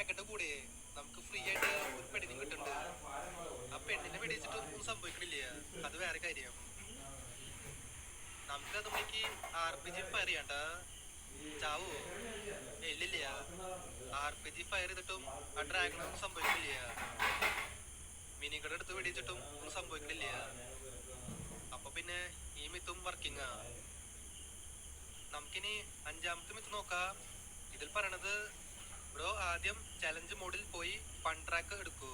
Jacket കൂടെ നമുക്ക് free ആയിട്ട് ഒരു പെണ്ണിനും കിട്ടുന്നുണ്ട്. ആ പെണ്ണിനെ വെടിച്ചിട്ട് ഒന്നും സംഭവിക്കണില്ല, അത് വേറെ കാര്യം. നമുക്ക് അതുമ്പേക്ക് RPG ഫയർ ചെയ്യണ്ട. ചാവോ? ഇല്ലില്ല. RPG ഫയർ ചെയ്തിട്ടും ആ ഡ്രാഗണൊന്നും സംഭവിക്കില്ല. മിനികളുടെ അടുത്ത് വെടിച്ചിട്ടും ഒന്നും സംഭവിക്കില്ല. അപ്പൊ പിന്നെ ഈ മിത്തും വർക്കിംഗാ. നമുക്കിനി അഞ്ചാമത്തെ മിത്ത് നോക്കാം. ഇതിൽ പറയണത് ബ്രോ ആദ്യം ചലഞ്ച് മോഡിൽ പോയി ഫൺ ട്രാക്ക് എടുക്കൂ.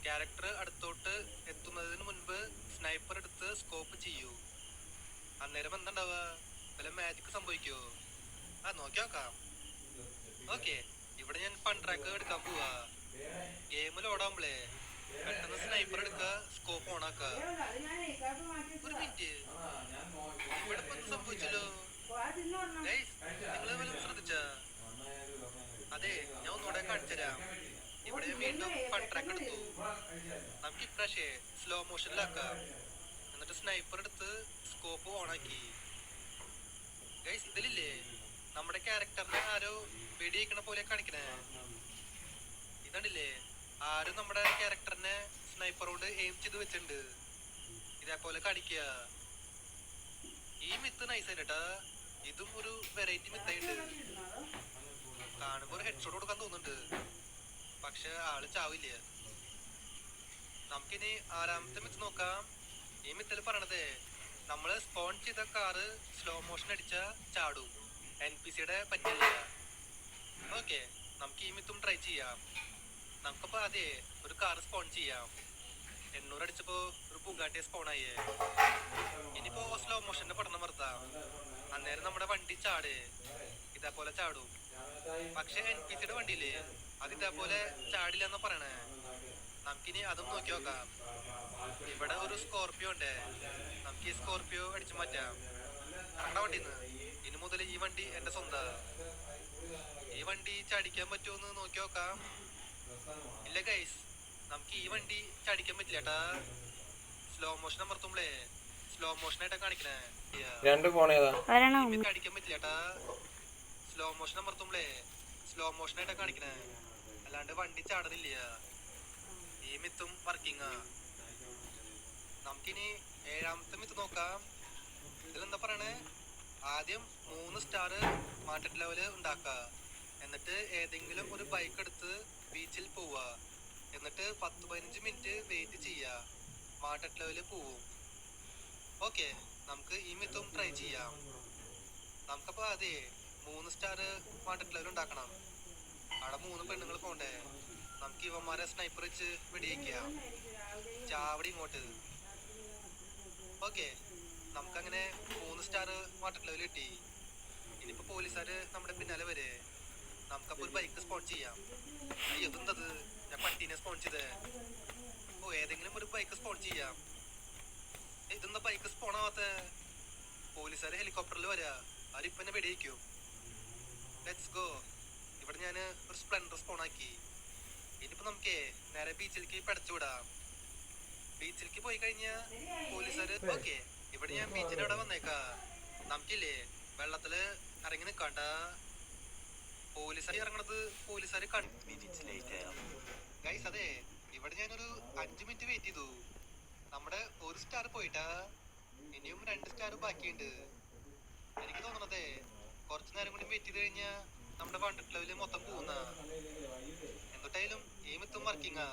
ക്യാരക്ടർ അടുത്തോട്ട് എത്തുന്നതിന് മുൻപ് സ്നൈപ്പർ എടുത്ത് സ്കോപ്പ് ചെയ്യൂ. അന്നേരം എന്താണ്ടാവുക? വല്ല മാജിക് സംഭവിക്കുവോ? നോക്കി നോക്കാം. ഓക്കെ, ഇവിടെ ഞാൻ ഫൺ ട്രാക്ക് എടുക്കാൻ പോവാ. ഗെയിമിൽ ഓടാകുമ്പളേ പെട്ടെന്ന് സ്നൈപ്പർ എടുക്കുക, സ്കോപ്പ് ഓണാക്ക. ഒരു മിനിറ്റ്, ഇവിടെ ഇപ്പൊ സംഭവിച്ചല്ലോ. നിങ്ങള് വല്ലതും ശ്രദ്ധിച്ച? അതെ, ഞാൻ ഒന്നുകൂടെ കാണിച്ചുതരാം. ഇവിടെ വീണ്ടും ഫൺ ട്രാക്ക് എടുത്തു. നമുക്ക് ഇപ്രാവശ്യേ സ്ലോ മോഷനിലാക്കാം. എന്നിട്ട് സ്നൈപ്പർ എടുത്ത് സ്കോപ്പ് ഓണാക്കി. ഗൈസ്, ഇതിലില്ലേ നമ്മുടെ ക്യാരക്ടറിനെ ആരോ വെടിയിക്കണ പോലെ കാണിക്കണേ. ഇതണ്ടില്ലേ, ആരും നമ്മുടെ ക്യാരക്ടറിനെ സ്നൈപ്പറോട് എയിം ചെയ്ത് വെച്ചിട്ടുണ്ട്. ഇതേപോലെ കാണിക്കുക. ഈ മിത്ത് നൈസായിട്ടാ. ഇതും ഒരു വെറൈറ്റി മിത്തായിട്ട്. കാണുമ്പോ ഒരു ഹെഡ്ഷോട്ട് കൊടുക്കാൻ തോന്നുന്നുണ്ട്, പക്ഷെ ആള് ചാവില്ല. നമുക്കിനി ആറാമത്തെ മിത്ത് നോക്കാം. ഈ മിത്തിൽ പറയണതേ നമ്മള് സ്പോൺ ചെയ്ത കാറ് സ്ലോ മോഷൻ അടിച്ച ചാടും. NPCയുടെ പറ്റില്ല. ഓക്കെ, നമുക്ക് ഈ മിത്തും ട്രൈ ചെയ്യാം. നമുക്കപ്പോ അതെ ഒരു കാറ് സ്പോൺ ചെയ്യാം. 800 അടിച്ചപ്പോ ഒരു ബുഗാട്ടി സ്പോണായേ. ഇനിയിപ്പോ സ്ലോ മോഷന്റെ പഠനം നിർത്താം. അന്നേരം നമ്മുടെ വണ്ടി ചാട് ഇതേപോലെ ചാടും. പക്ഷെ NPCയുടെ വണ്ടിയില്ലേ, അത് ഇതേപോലെ ചാടില്ല എന്നാ പറയണേ. നമുക്കിനി അതും നോക്കി നോക്കാം. ഇവിടെ ഒരു സ്കോർപിയോ ഉണ്ട്. നമുക്ക് ഈ സ്കോർപിയോ അടിച്ചു മാറ്റാം. വണ്ടിന്ന് ഇനി മുതൽ ഈ വണ്ടി എന്റെ സ്വന്തം. ഈ വണ്ടി ചടിക്കാൻ പറ്റുമോന്ന് നോക്കി നോക്കാം. ഇല്ല ഗൈസ്, നമുക്ക് ഈ വണ്ടി ചടിക്കാൻ പറ്റില്ല. സ്ലോ മോഷൻ അമർത്തുമ്പളേ സ്ലോ മോഷനായിട്ടാ കാണിക്കണേ. ചടിക്കാൻ പറ്റില്ല. സ്ലോ മോഷൻ അമർത്തുമ്പളേ സ്ലോ മോഷനായിട്ടാ കാണിക്കണേ, അല്ലാണ്ട് വണ്ടി ചാടുന്നില്ല. ഈ മിത്തും വർക്കിംഗാ. നമുക്കിനി ഏഴാമത്തെ മിത്ത് നോക്കാം. ഇതിലെന്താ പറയണേ? ആദ്യം 3 സ്റ്റാർ മാർക്കറ്റ് ലെവല് ഉണ്ടാക്കുക. എന്നിട്ട് ഏതെങ്കിലും ഒരു ബൈക്ക് എടുത്ത് ബീച്ചിൽ പോവുക. എന്നിട്ട് 10-15 മിനിറ്റ് വെയിറ്റ് ചെയ്യുക. മാർക്കറ്റ് ലെവല് പോവും. ഓക്കെ, നമുക്ക് ഈ മിത്തും ട്രൈ ചെയ്യാം. നമുക്കപ്പോ അതെ 3 സ്റ്റാർ മാർക്കറ്റ് ലെവൽ ഉണ്ടാക്കണം. അവിടെ 3 പെണ്ണുങ്ങൾ പോണ്ടേ. നമുക്ക് ഇവന്മാരെ സ്നൈപ്പർ വെച്ച് വെടിയിക്കാം. ചാവടി ഇങ്ങോട്ട്. ഓക്കെ, നമുക്കങ്ങനെ 3 സ്റ്റാർ വാട്ടർ ലെവൽ കിട്ടി. ഇനിയിപ്പോ പോലീസുകാര് നമ്മുടെ പിന്നാലെ വരെ. നമുക്കപ്പോ ഒരു ബൈക്ക് സ്പോൺ ചെയ്യാം. എന്തത്, ഞാൻ പട്ടീനെ സ്പോൺ ചെയ്തേ. ഏതെങ്കിലും ഒരു ബൈക്ക് സ്പോൺ ചെയ്യാം. ഇതെന്താ ബൈക്ക് സ്പോൺ ആവാത്ത? പോലീസുകാര് ഹെലികോപ്റ്ററിൽ വരാ. അവരിപ്പൊ എന്നെ വെടിയിക്കും. Let's go. ഇവിടെ ഞാൻ ഒരു സ്പ്ലെൻഡർ സ്പോൺ ആക്കി. ഇനിയിപ്പോ നമുക്കേ നേരെ ബീച്ചിലേക്ക് പടച്ചുവിടാം. ബീച്ചിലേക്ക് പോയി കഴിഞ്ഞാ പോലീസുകാര്. ഓക്കെ, ഇവിടെ ഞാൻ ബീച്ചിന്റെ അവിടെ വന്നേക്കാ. നമുക്കില്ലേ വെള്ളത്തില് ഇറങ്ങി നിക്കാണ്ട. പോലീസുകാർ ഇറങ്ങണത് പോലീസുകാര് ഗൈസ്. അതെ, ഇവിടെ ഞാനൊരു 5 മിനിറ്റ് വെയിറ്റ് ചെയ്തു. നമ്മുടെ 1 സ്റ്റാർ പോയിട്ടാ. ഇനിയും 2 സ്റ്റാർ ബാക്കിയുണ്ട്. എനിക്ക് തോന്നണതേ കുറച്ചു നേരം കൂടി വെയിറ്റ് ചെയ്ത് കഴിഞ്ഞാ നമ്മുടെ 100 ലെവല് മൊത്തം പോകുന്ന. എന്നിട്ടായാലും ഈ മിത്തും വർക്കിംഗാ.